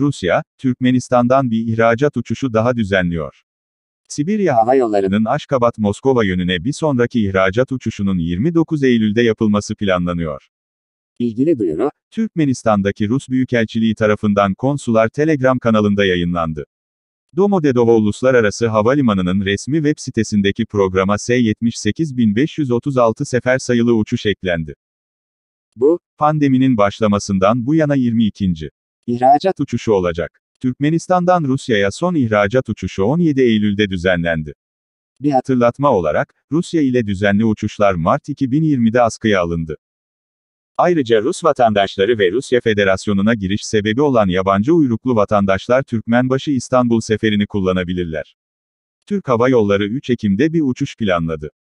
Rusya, Türkmenistan'dan bir ihracat uçuşu daha düzenliyor. Sibirya Hava Yolları'nın Aşkabat-Moskova yönüne bir sonraki ihracat uçuşunun 29 Eylül'de yapılması planlanıyor. İlgili duyuru, Türkmenistan'daki Rus Büyükelçiliği tarafından Konsular Telegram kanalında yayınlandı. Domodedovo Uluslararası Havalimanı'nın resmi web sitesindeki programa S-78.536 sefer sayılı uçuş eklendi. Bu, pandeminin başlamasından bu yana 22. ihracat uçuşu olacak. Türkmenistan'dan Rusya'ya son ihracat uçuşu 17 Eylül'de düzenlendi. Bir hatırlatma olarak, Rusya ile düzenli uçuşlar Mart 2020'de askıya alındı. Ayrıca Rus vatandaşları ve Rusya Federasyonu'na giriş sebebi olan yabancı uyruklu vatandaşlar Türkmenbaşı İstanbul seferini kullanabilirler. Türk Hava Yolları 3 Ekim'de bir uçuş planladı.